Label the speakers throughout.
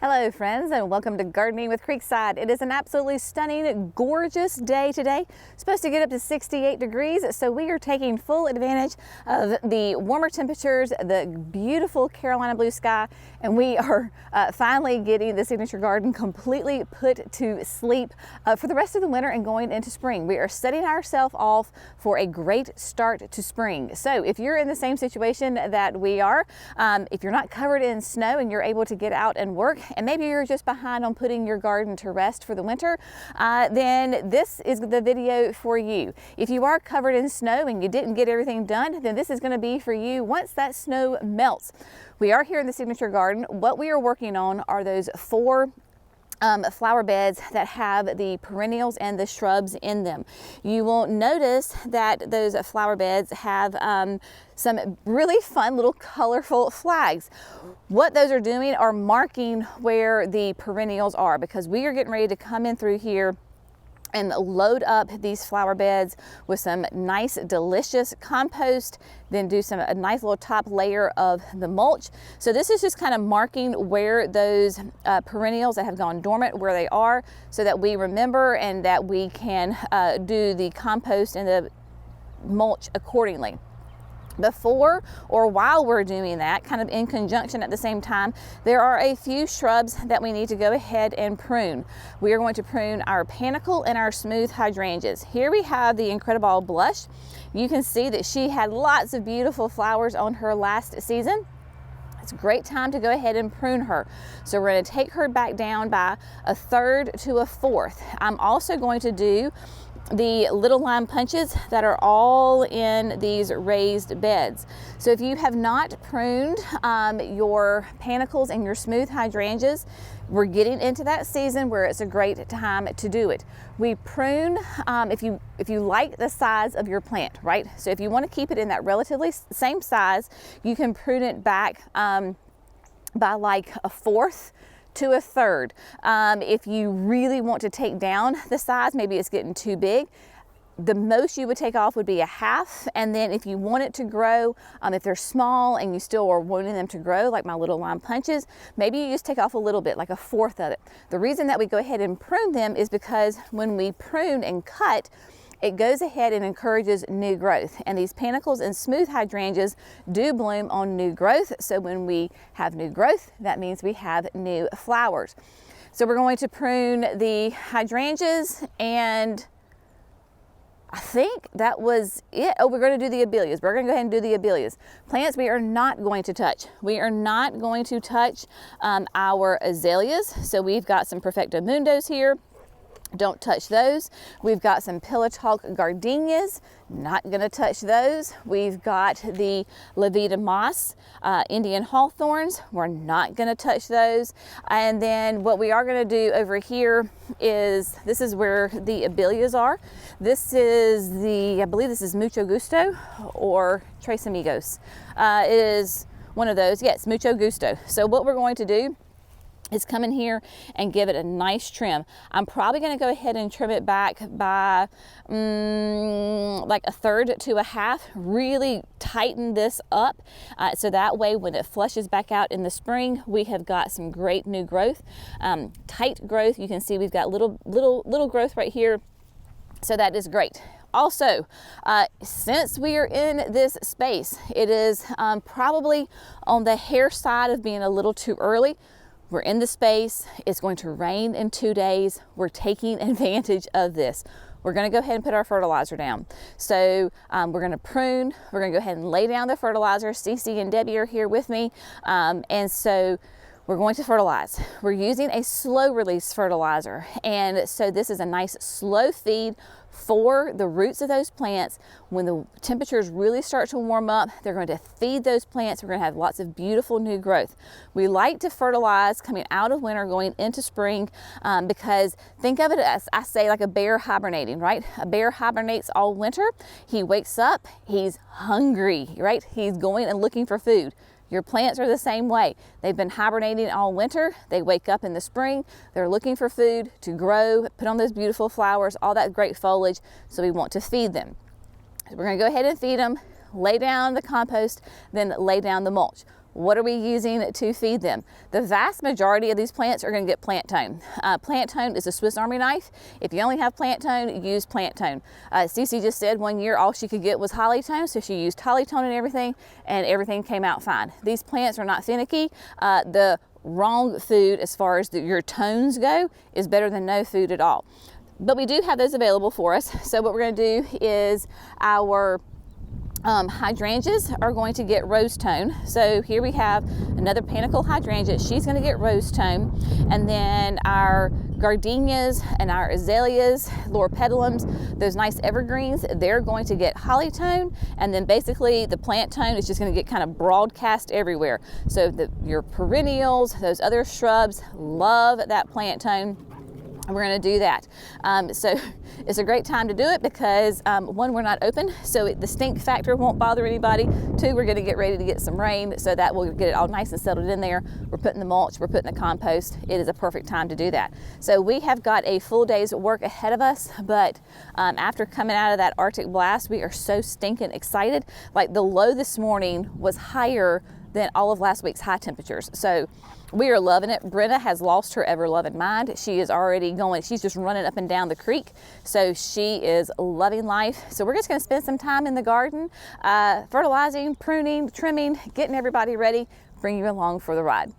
Speaker 1: Hello friends, and welcome to Gardening with Creekside. It is an absolutely stunning, gorgeous day today. Supposed to get up to 68 degrees, so we are taking full advantage of the warmer temperatures, the beautiful Carolina blue sky, and we are finally getting the signature garden completely put to sleep for the rest of the winter and going into spring. We are setting ourselves off for a great start to spring. So if you're in the same situation that we are, if you're not covered in snow and you're able to get out and work, and maybe you're just behind on putting your garden to rest for the winter, then this is the video for you. If you are covered in snow and you didn't get everything done, then this is going to be for you once that snow melts. We are here in the signature garden. What we are working on are those four flower beds that have the perennials and the shrubs in them. You will notice that those flower beds have some really fun little colorful flags. What those are doing are marking where the perennials are, because we are getting ready to come in through here and load up these flower beds with some nice delicious compost, then do a nice little top layer of the mulch. So this is just kind of marking where those perennials that have gone dormant, where they are, so that we remember and that we can do the compost and the mulch accordingly. Before or while we're doing that, kind of in conjunction at the same time, there are a few shrubs that we need to go ahead and prune. We are going to prune our panicle and our smooth hydrangeas. Here we have the Incredible Blush. You can see that she had lots of beautiful flowers on her last season. It's a great time to go ahead and prune her. So we're going to take her back down by 1/3 to 1/4. I'm also going to do the little lime punches that are all in these raised beds. So if you have not pruned your panicles and your smooth hydrangeas, we're getting into that season where it's a great time to do it. We prune if you like the size of your plant, right? So if you want to keep it in that relatively same size, you can prune it back by like 1/4 to 1/3. If you really want to take down the size, maybe it's getting too big, the most you would take off would be 1/2. And then if you want it to grow, if they're small and you still are wanting them to grow, like my little lime punches, maybe you just take off a little bit, like 1/4 of it. The reason that we go ahead and prune them is because when we prune and cut, it goes ahead and encourages new growth. And these panicles and smooth hydrangeas do bloom on new growth. So when we have new growth, that means we have new flowers. So we're going to prune the hydrangeas, and I think that was it. Oh, we're going to do the abelias. We're going to go ahead and do the abelias. Plants we are not going to touch. We are not going to touch our azaleas. So we've got some Perfecto Mundos here. Don't touch those. We've got some Pillow Talk gardenias, not going to touch those. We've got the Levita moss, Indian hawthorns, we're not going to touch those. And then what we are going to do over here is, this is where the abelias are. This is I believe this is Mucho Gusto or Tres Amigos. It is one of those. Yes, Mucho Gusto. So what we're going to do is come in here and give it a nice trim. I'm probably going to go ahead and trim it back by like 1/3 to 1/2. Really tighten this up so that way when it flushes back out in the spring, we have got some great new growth. Tight growth. You can see we've got little growth right here. So that is great. Also, since we are in this space, it is probably on the hair side of being a little too early. We're in the space. It's going to rain in 2 days. We're taking advantage of this. We're going to go ahead and put our fertilizer down. So we're going to prune. We're going to go ahead and lay down the fertilizer. Cece and Debbie are here with me. And so we're going to fertilize. We're using a slow release fertilizer. And so this is a nice slow feed for the roots of those plants. When the temperatures really start to warm up, they're going to feed those plants. We're going to have lots of beautiful new growth. We like to fertilize coming out of winter, going into spring, because think of it as, I say, like a bear hibernating, right? A bear hibernates all winter. He wakes up, he's hungry, right? He's going and looking for food. Your plants are the same way. They've been hibernating all winter. They wake up in the spring. They're looking for food to grow, put on those beautiful flowers, all that great foliage. So we want to feed them. So we're going to go ahead and feed them, lay down the compost, then lay down the mulch. What are we using to feed them? The vast majority of these plants are going to get plant tone. Plant tone is a Swiss Army knife. If you only have plant tone, use plant tone. Cece just said 1 year all she could get was holly tone, so she used holly tone and everything came out fine. These plants are not finicky. The wrong food as far as your tones go is better than no food at all. But we do have those available for us. So what we're going to do is our hydrangeas are going to get rose tone. So here we have another panicle hydrangea. She's going to get rose tone. And then our gardenias and our azaleas, loropetalums, those nice evergreens, they're going to get holly tone. And then basically the plant tone is just going to get kind of broadcast everywhere. So your perennials, those other shrubs love that plant tone. We're going to do that. So it's a great time to do it because 1, we're not open, so the stink factor won't bother anybody. 2, we're going to get ready to get some rain, so that will get it all nice and settled in there. We're putting the mulch, we're putting the compost. It is a perfect time to do that. So we have got a full day's work ahead of us, but after coming out of that Arctic blast, we are so stinking excited. Like the low this morning was higher than all of last week's high temperatures. So we are loving it. Brenna has lost her ever-loving mind. She is already going, she's just running up and down the creek. So she is loving life. So we're just gonna spend some time in the garden, fertilizing, pruning, trimming, getting everybody ready, bring you along for the ride.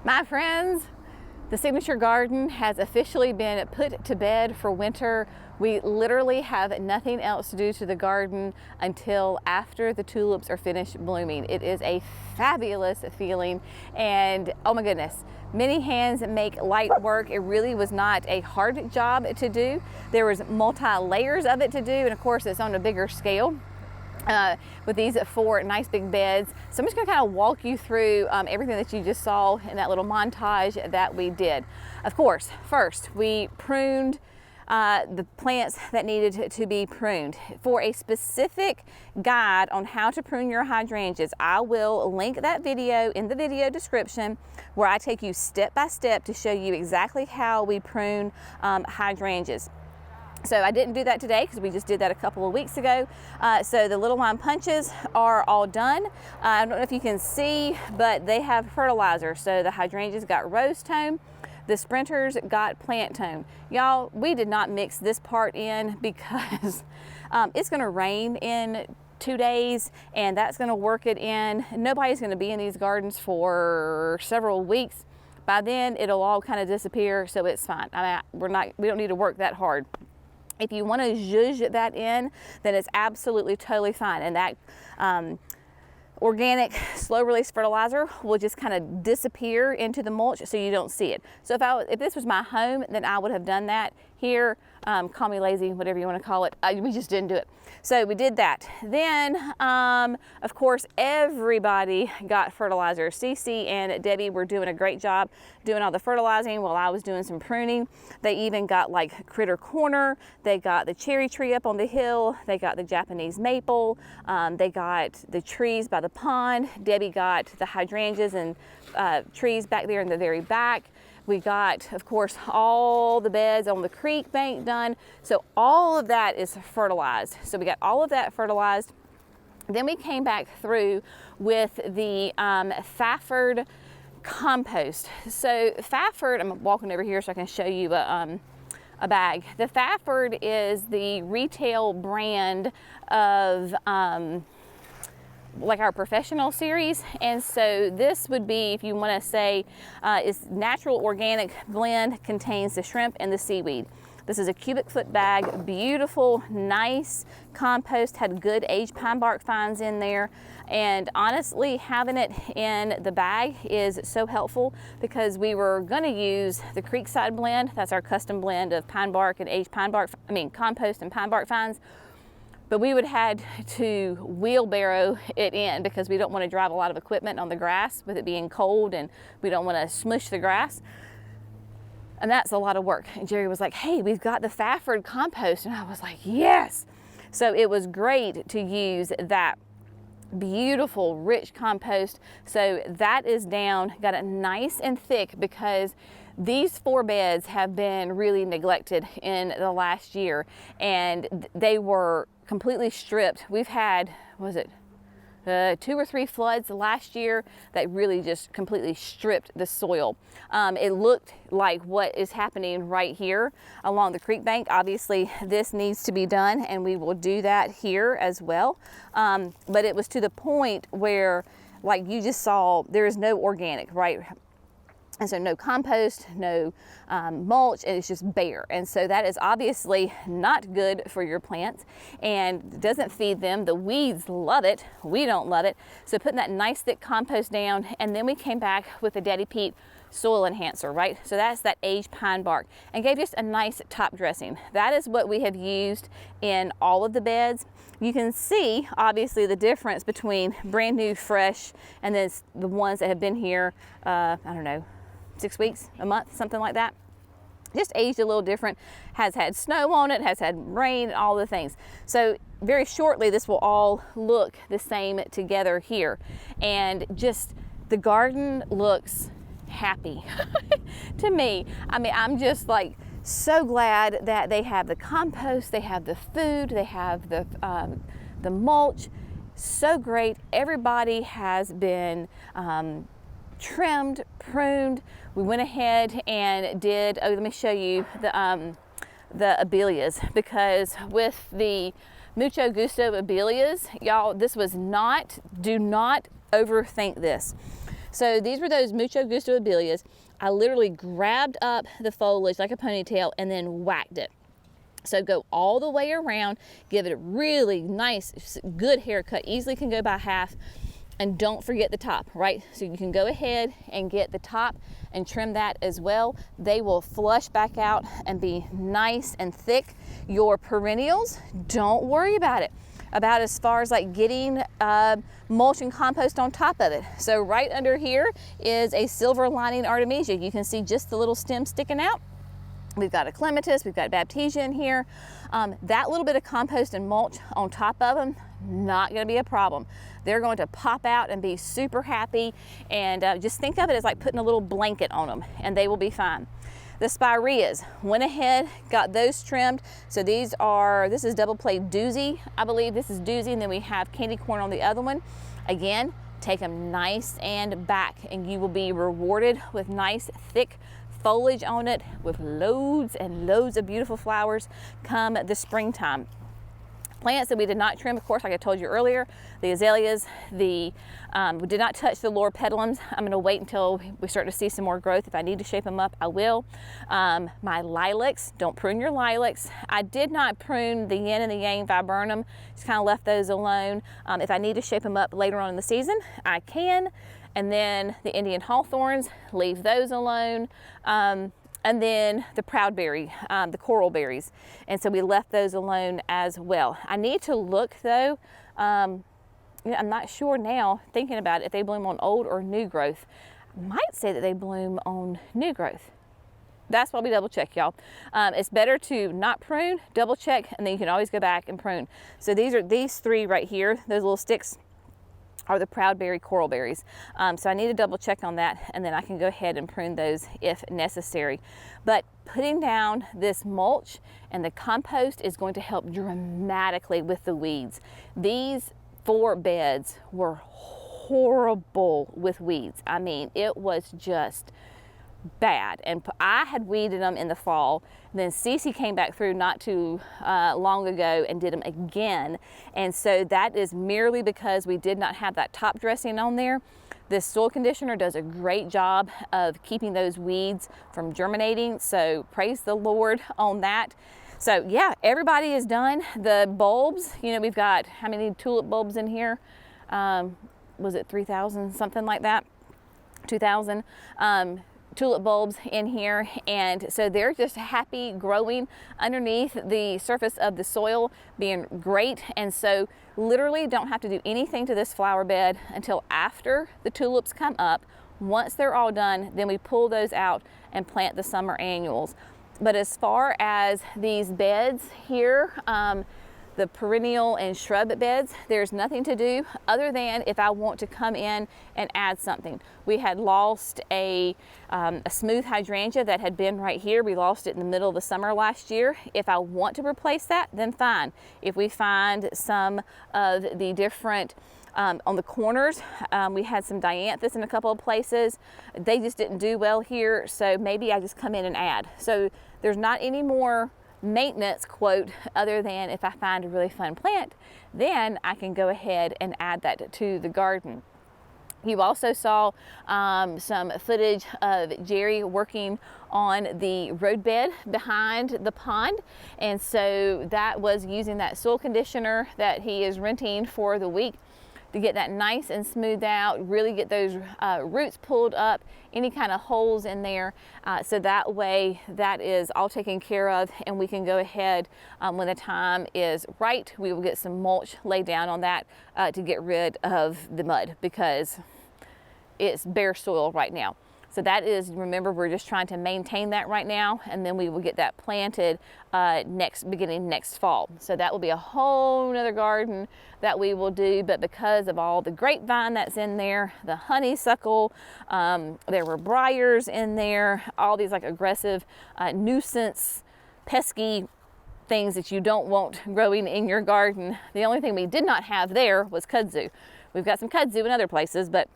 Speaker 1: My friends, the Signature Garden has officially been put to bed for winter. We literally have nothing else to do to the garden until after the tulips are finished blooming. It is a fabulous feeling, and oh my goodness, many hands make light work. It really was not a hard job to do. There was multi-layers of it to do, and of course it's on a bigger scale. with these 4 nice big beds. So I'm just gonna kind of walk you through everything that you just saw in that little montage that we did. Of course, first we pruned the plants that needed to be pruned. For a specific guide on how to prune your hydrangeas, I will link that video in the video description, where I take you step by step to show you exactly how we prune hydrangeas. So I didn't do that today because we just did that a couple of weeks ago. So the little line punches are all done. I don't know if you can see, but they have fertilizer. So the hydrangeas got rose tone, the sprinters got plant tone. Y'all, we did not mix this part in because it's gonna rain in 2 days, and that's gonna work it in. Nobody's gonna be in these gardens for several weeks. By then, it'll all kind of disappear, so it's fine. I mean, we don't need to work that hard. If you want to zhuzh that in, then it's absolutely totally fine. And that organic slow release fertilizer will just kind of disappear into the mulch so you don't see it. So if this was my home, then I would have done that. Here, call me lazy, whatever you want to call it. We just didn't do it. So we did that. Then, of course, everybody got fertilizer. Cece and Debbie were doing a great job doing all the fertilizing while I was doing some pruning. They even got like Critter Corner. They got the cherry tree up on the hill. They got the Japanese maple. They got the trees by the pond. Debbie got the hydrangeas and trees back there in the very back. We got, of course, all the beds on the creek bank done. So all of that is fertilized. So we got all of that fertilized. Then we came back through with the Fafford compost. So Fafford, I'm walking over here so I can show you a bag. The Fafford is the retail brand of like our professional series, and so this would be, if you want to say, is natural organic blend, contains the shrimp and the seaweed. This is a cubic foot bag, beautiful, nice compost, had good aged pine bark fines in there, and honestly, having it in the bag is so helpful because we were going to use the Creekside blend. That's our custom blend of pine bark and aged pine bark, compost and pine bark fines. But we would have to wheelbarrow it in because we don't want to drive a lot of equipment on the grass with it being cold, and we don't want to smush the grass. And that's a lot of work. And Jerry was like, hey, we've got the Fafford compost. And I was like, yes. So it was great to use that beautiful, rich compost. So that is down, got it nice and thick because these 4 beds have been really neglected in the last year, and they were completely stripped. We've had, was it 2 or 3 floods last year that really just completely stripped the soil. It looked like what is happening right here along the creek bank. Obviously this needs to be done, and we will do that here as well. But it was to the point where, like you just saw, there is no organic, right? And so no compost, no mulch, and it's just bare. And so that is obviously not good for your plants and doesn't feed them. The weeds love it, we don't love it. So putting that nice thick compost down, and then we came back with the Daddy Pete soil enhancer, right? So that's that aged pine bark, and gave just a nice top dressing. That is what we have used in all of the beds. You can see obviously the difference between brand new, fresh, and then the ones that have been here, I don't know, 6 weeks, a month, something like that. Just aged a little different, has had snow on it, has had rain, all the things. So very shortly, this will all look the same together here. And just the garden looks happy to me. I mean, I'm just like so glad that they have the compost, they have the food, they have the mulch. So great. Everybody has been trimmed, pruned. We went ahead and did, let me show you the abelias, because with the Mucho Gusto abelias, y'all, this was not, do not overthink this. So these were those Mucho Gusto abelias. I literally grabbed up the foliage like a ponytail and then whacked it. So go all the way around, give it a really nice, good haircut, easily can go by half. And don't forget the top, right? So you can go ahead and get the top and trim that as well. They will flush back out and be nice and thick. Your perennials, don't worry about it. about as far as like getting mulch and compost on top of it. So right under here is a silver lining artemisia. You can see just the little stem sticking out. We've got a clematis, we've got baptisia in here. That little bit of compost and mulch on top of them, not going to be a problem. They're going to pop out and be super happy, and just think of it as like putting a little blanket on them, and they will be fine. The spireas, went ahead, got those trimmed. So this is double play doozy, I believe this is doozy, and then we have candy corn on the other one. Again, take them nice and back, and you will be rewarded with nice thick foliage on it with loads and loads of beautiful flowers come the springtime. Plants that we did not trim, of course, like I told you earlier, the azaleas, we did not touch the lower petalums. I'm going to wait until we start to see some more growth. If I need to shape them up, I will. My lilacs, don't prune your lilacs. I did not prune the yin and the yang viburnum, just kind of left those alone. If I need to shape them up later on in the season, I can. And then the Indian hawthorns, leave those alone. And then the proudberry, the coral berries. And so we left those alone as well. I need to look though, I'm not sure now, thinking about it, if they bloom on old or new growth. I might say that they bloom on new growth. That's why we double check, y'all. It's better to not prune, double check, and then you can always go back and prune. So these three right here, those little sticks, are the proudberry coral berries. So I need to double check on that, and then I can go ahead and prune those if necessary. But putting down this mulch and the compost is going to help dramatically with the weeds. These 4 beds were horrible with weeds. I mean, it was just bad, and I had weeded them in the fall. Then Cece came back through not too long ago and did them again, and so that is merely because we did not have that top dressing on there. This soil conditioner does a great job of keeping those weeds from germinating, so praise the Lord on that. So yeah, everybody is done. The bulbs, we've got how many tulip bulbs in here? Was it 3,000, something like that? 2,000. Tulip bulbs in here, and so they're just happy growing underneath the surface of the soil, being great. And so literally don't have to do anything to this flower bed until after the tulips come up. Once they're all done, then we pull those out and plant the summer annuals. But as far as these beds here, the perennial and shrub beds, there's nothing to do other than if I want to come in and add something. We had lost a smooth hydrangea that had been right here. We lost it in the middle of the summer last year. If I want to replace that, then fine. If we find some of the different on the corners, we had some dianthus in a couple of places. They just didn't do well here, so maybe I just come in and add. So there's not any more maintenance quote other than if I find a really fun plant, then I can go ahead and add that to the garden. You also saw some footage of Jerry working on the roadbed behind the pond, and so that was using that soil conditioner that he is renting for the week to get that nice and smoothed out, really get those roots pulled up, any kind of holes in there, so that way that is all taken care of, and we can go ahead when the time is right, we will get some mulch laid down on that to get rid of the mud because it's bare soil right now. So that is, remember, we're just trying to maintain that right now, and then we will get that planted beginning next fall. So that will be a whole nother garden that we will do, but because of all the grapevine that's in there, the honeysuckle, there were briars in there, all these like aggressive nuisance, pesky things that you don't want growing in your garden. The only thing we did not have there was kudzu. We've got some kudzu in other places, but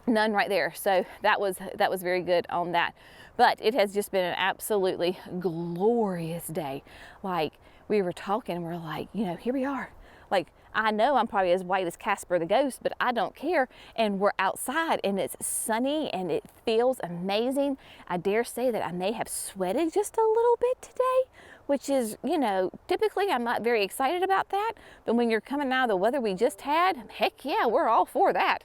Speaker 1: none right there. So that was very good on that. But it has just been an absolutely glorious day. Like, we were talking, we're like, here we are. Like, I know I'm probably as white as Casper the Ghost, but I don't care. And we're outside and it's sunny and it feels amazing. I dare say that I may have sweated just a little bit today, which is, typically I'm not very excited about that. But when you're coming out of the weather we just had, heck yeah, we're all for that.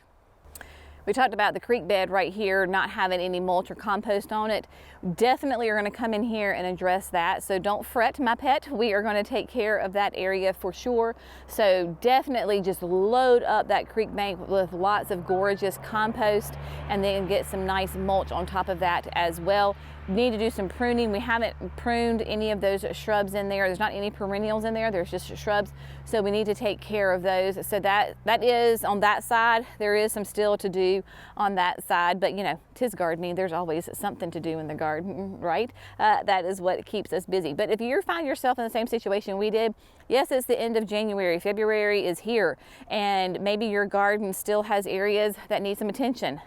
Speaker 1: We talked about the creek bed right here not having any mulch or compost on it. Definitely are going to come in here and address that. So don't fret, my pet. We are going to take care of that area for sure. So definitely just load up that creek bank with lots of gorgeous compost and then get some nice mulch on top of that as well. Need to do some pruning. We haven't pruned any of those shrubs in there. There's not any perennials in there. There's just shrubs. So we need to take care of those. So that is on that side. There is some still to do on that side, but you know, 'tis gardening. There's always something to do in the garden, right? That is what keeps us busy. But if you find yourself in the same situation we did, yes, it's the end of January. February is here, and maybe your garden still has areas that need some attention.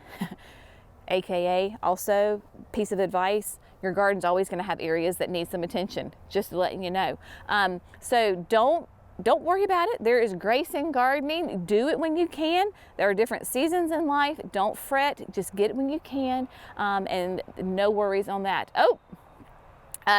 Speaker 1: AKA also, piece of advice, your garden's always going to have areas that need some attention, just letting you know. So don't worry about it. There is grace in gardening. Do it when you can. There are different seasons in life. Don't fret, just get it when you can, and no worries on that.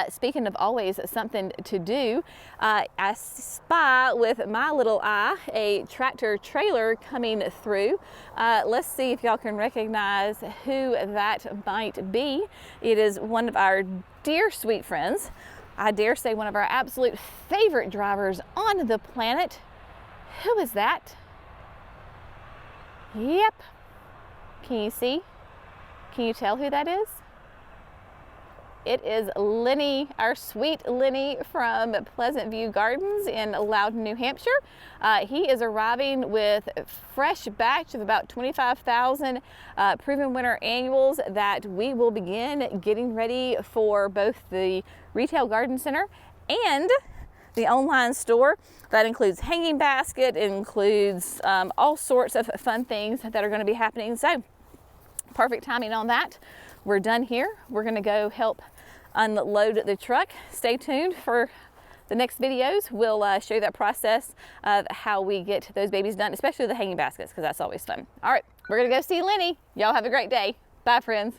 Speaker 1: Speaking of always something to do, I spy with my little eye a tractor trailer coming through. Let's see if y'all can recognize who that might be. It is one of our dear sweet friends. I dare say one of our absolute favorite drivers on the planet. Who is that? Yep. Can you see? Can you tell who that is? It is Lenny, our sweet Lenny from Pleasant View Gardens in Loudon, New Hampshire. He is arriving with a fresh batch of about 25,000 proven winter annuals that we will begin getting ready for both the retail garden center and the online store. That includes hanging basket, it includes all sorts of fun things that are going to be happening. So perfect timing on that. We're done here. We're going to go help unload the truck. Stay tuned for the next videos. We'll show you that process of how we get those babies done, especially the hanging baskets, because that's always fun. All right, we're going to go see Lenny. Y'all have a great day. Bye, friends.